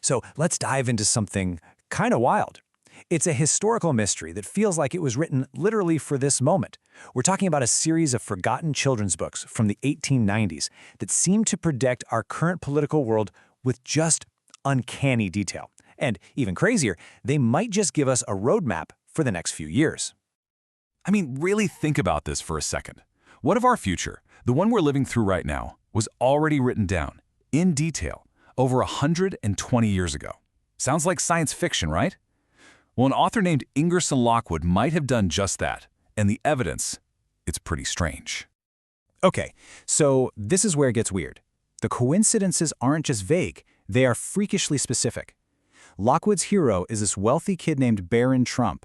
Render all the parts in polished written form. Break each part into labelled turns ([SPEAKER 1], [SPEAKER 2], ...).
[SPEAKER 1] So let's dive into something kind of wild. It's a historical mystery that feels like it was written literally for this moment. We're talking about a series of forgotten children's books from the 1890s that seem to predict our current political world with just uncanny detail. And even crazier, they might just give us a roadmap for the next few years.
[SPEAKER 2] I mean, really think about this for a second. What if our future, the one we're living through right now, was already written down, in detail, over 120 years ago? Sounds like science fiction, right? Well, an author named Lockwood might have done just that, and the evidence, it's pretty strange.
[SPEAKER 1] Okay, so this is where it gets weird. The coincidences aren't just vague, they are freakishly specific. Lockwood's hero is this wealthy kid named Baron Trump.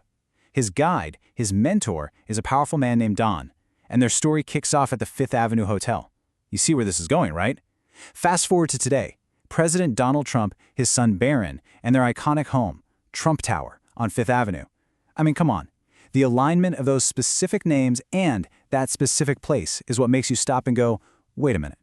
[SPEAKER 1] His guide, his mentor, is a powerful man named Don, and their story kicks off at the Fifth Avenue Hotel. You see where this is going, right? Fast forward to today. President Donald Trump, his son Barron, and their iconic home, Trump Tower, on Fifth Avenue. I mean, come on. The alignment of those specific names and that specific place is what makes you stop and go, wait a minute.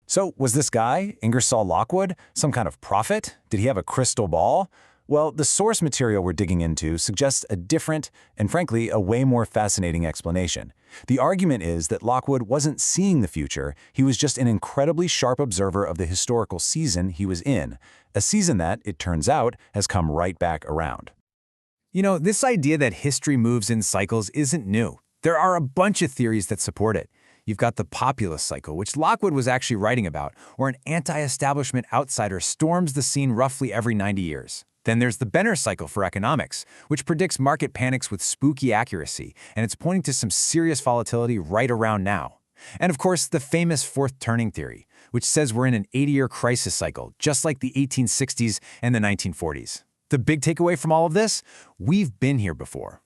[SPEAKER 3] So was this guy, Lockwood, some kind of prophet? Did he have a crystal ball? Well, the source material we're digging into suggests a different and frankly a way more fascinating explanation. The argument is that Lockwood wasn't seeing the future, he was just an incredibly sharp observer of the historical season he was in, a season that, it turns out, has come right back around.
[SPEAKER 1] You know, this idea that history moves in cycles isn't new. There are a bunch of theories that support it. You've got the populist cycle, which Lockwood was actually writing about, where an anti-establishment outsider storms the scene roughly every 90 years. Then there's the Benner cycle for economics, which predicts market panics with spooky accuracy, and it's pointing to some serious volatility right around now. And of course, the famous fourth turning theory, which says we're in an 80-year crisis cycle, just like the 1860s and the 1940s. The big takeaway from all of this? We've been here before.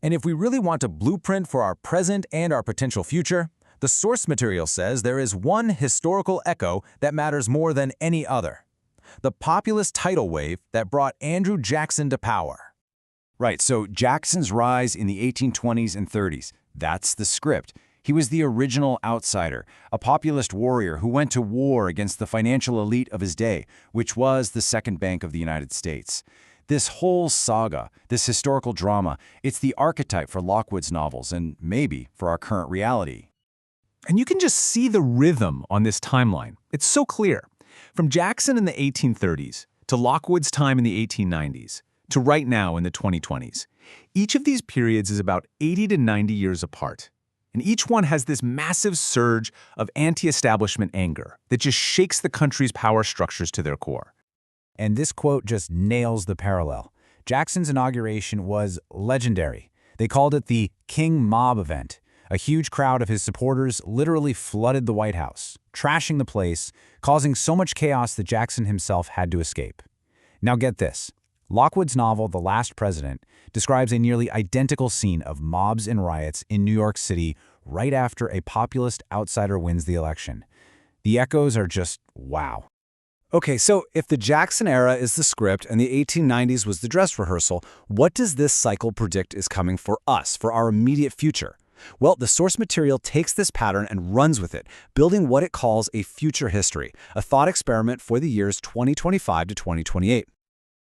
[SPEAKER 3] And if we really want a blueprint for our present and our potential future, the source material says there is one historical echo that matters more than any other. The populist tidal wave that brought Andrew Jackson to power.
[SPEAKER 1] Right, so Jackson's rise in the 1820s and 30s, that's the script. He was the original outsider, a populist warrior who went to war against the financial elite of his day, which was the Second Bank of the United States. This whole saga, this historical drama, it's the archetype for Lockwood's novels and maybe for our current reality.
[SPEAKER 4] And you can just see the rhythm on this timeline. It's so clear. From Jackson in the 1830s, to Lockwood's time in the 1890s, to right now in the 2020s. Each of these periods is about 80 to 90 years apart. And each one has this massive surge of anti-establishment anger that just shakes the country's power structures to their core.
[SPEAKER 1] And this quote just nails the parallel. Jackson's inauguration was legendary. They called it the King Mob event. A huge crowd of his supporters literally flooded the White House, trashing the place, causing so much chaos that Jackson himself had to escape. Now get this. Lockwood's novel, The Last President, describes a nearly identical scene of mobs and riots in New York City right after a populist outsider wins the election. The echoes are just wow.
[SPEAKER 3] Okay, so if the Jackson era is the script and the 1890s was the dress rehearsal, what does this cycle predict is coming for us, for our immediate future? Well, the source material takes this pattern and runs with it, building what it calls a future history, a thought experiment for the years 2025 to 2028.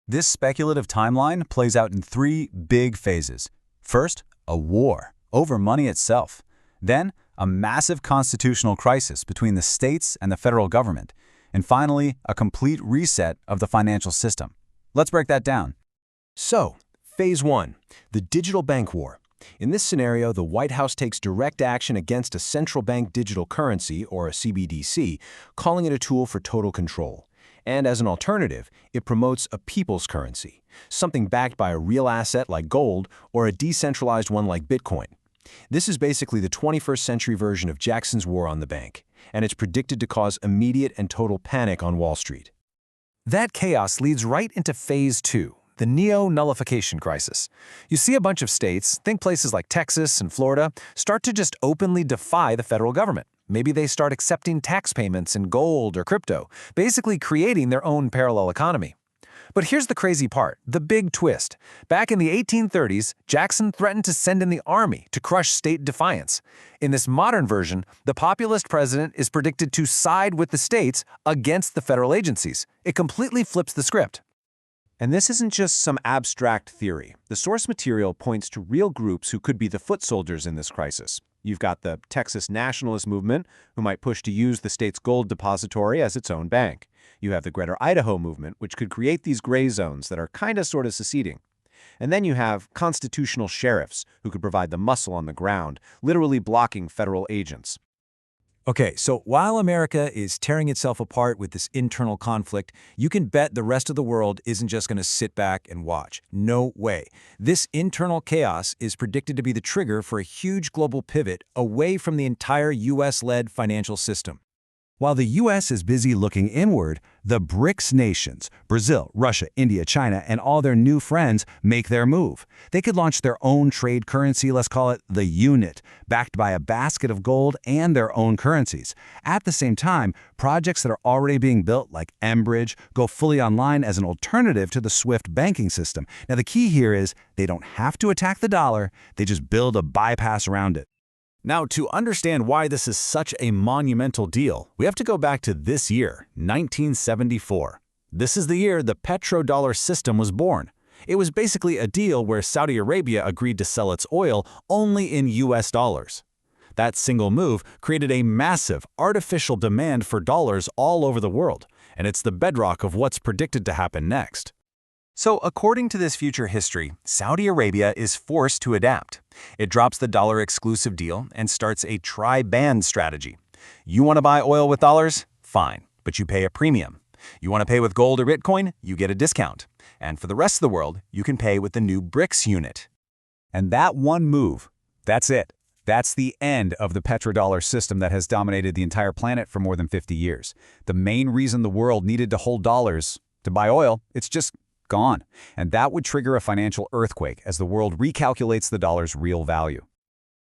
[SPEAKER 3] This speculative timeline plays out in three big phases. First, a war over money itself. Then, a massive constitutional crisis between the states and the federal government. And finally, a complete reset of the financial system. Let's break that down.
[SPEAKER 5] So, Phase 1, the digital bank war. In this scenario, the White House takes direct action against a central bank digital currency, or a CBDC, calling it a tool for total control. And as an alternative, it promotes a people's currency, something backed by a real asset like gold or a decentralized one like Bitcoin. This is basically the 21st century version of Jackson's war on the bank, and it's predicted to cause immediate and total panic on Wall Street.
[SPEAKER 3] That chaos leads right into Phase 2. The Neo-Nullification Crisis. You see a bunch of states, think places like Texas and Florida, start to just openly defy the federal government. Maybe they start accepting tax payments in gold or crypto, basically creating their own parallel economy. But here's the crazy part, the big twist. Back in the 1830s, Jackson threatened to send in the army to crush state defiance. In this modern version, the populist president is predicted to side with the states against the federal agencies. It completely flips the script.
[SPEAKER 5] And this isn't just some abstract theory. The source material points to real groups who could be the foot soldiers in this crisis. You've got the Texas nationalist movement, who might push to use the state's gold depository as its own bank. You have the Greater Idaho movement, which could create these gray zones that are sort of seceding. And then you have constitutional sheriffs, who could provide the muscle on the ground, literally blocking federal agents.
[SPEAKER 3] Okay, so while America is tearing itself apart with this internal conflict, you can bet the rest of the world isn't just going to sit back and watch. No way. This internal chaos is predicted to be the trigger for a huge global pivot away from the entire U.S.-led financial system.
[SPEAKER 1] While the U.S. is busy looking inward, the BRICS nations, Brazil, Russia, India, China, and all their new friends make their move. They could launch their own trade currency, let's call it the unit, backed by a basket of gold and their own currencies. At the same time, projects that are already being built, like Enbridge, go fully online as an alternative to the SWIFT banking system. Now, the key here is they don't have to attack the dollar, they just build a bypass around it.
[SPEAKER 3] Now, to understand why this is such a monumental deal, we have to go back to this year, 1974. This is the year the petrodollar system was born. It was basically a deal where Saudi Arabia agreed to sell its oil only in US dollars. That single move created a massive, artificial demand for dollars all over the world, and it's the bedrock of what's predicted to happen next.
[SPEAKER 2] So, according to this future history, Saudi Arabia is forced to adapt. It drops the dollar-exclusive deal and starts a try-ban strategy. You want to buy oil with dollars? Fine, but you pay a premium. You want to pay with gold or Bitcoin? You get a discount. And for the rest of the world, you can pay with the new BRICS unit.
[SPEAKER 1] And that one move, that's it. That's the end of the petrodollar system that has dominated the entire planet for more than 50 years. The main reason the world needed to hold dollars to buy oil, it's just gone. And that would trigger a financial earthquake as the world recalculates the dollar's real value.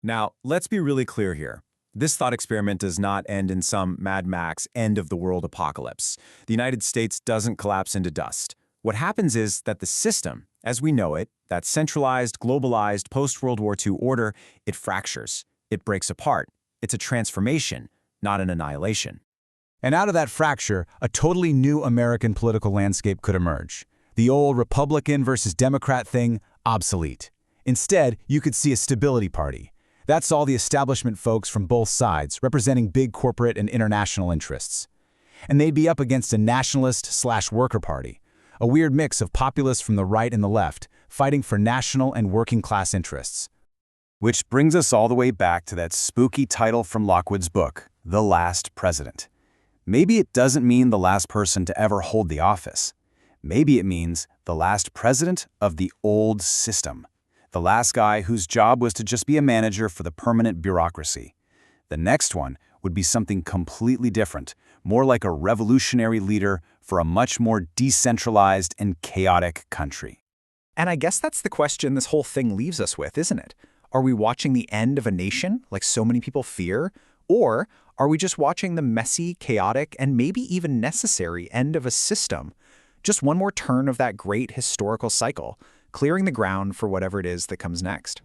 [SPEAKER 5] Now, let's be really clear here. This thought experiment does not end in some Mad Max end-of-the-world apocalypse. The United States doesn't collapse into dust. What happens is that the system, as we know it, that centralized, globalized, post-World War II order, it fractures. It breaks apart. It's a transformation, not an annihilation.
[SPEAKER 1] And out of that fracture, a totally new American political landscape could emerge. The old Republican versus Democrat thing, obsolete. Instead, you could see a stability party. That's all the establishment folks from both sides, representing big corporate and international interests. And they'd be up against a nationalist/worker party, a weird mix of populists from the right and the left, fighting for national and working class interests.
[SPEAKER 2] Which brings us all the way back to that spooky title from Lockwood's book, The Last President. Maybe it doesn't mean the last person to ever hold the office. Maybe it means the last president of the old system. The last guy whose job was to just be a manager for the permanent bureaucracy. The next one would be something completely different, more like a revolutionary leader for a much more decentralized and chaotic country.
[SPEAKER 3] And I guess that's the question this whole thing leaves us with, isn't it? Are we watching the end of a nation, like so many people fear? Or are we just watching the messy, chaotic, and maybe even necessary end of a system? Just one more turn of that great historical cycle, clearing the ground for whatever it is that comes next.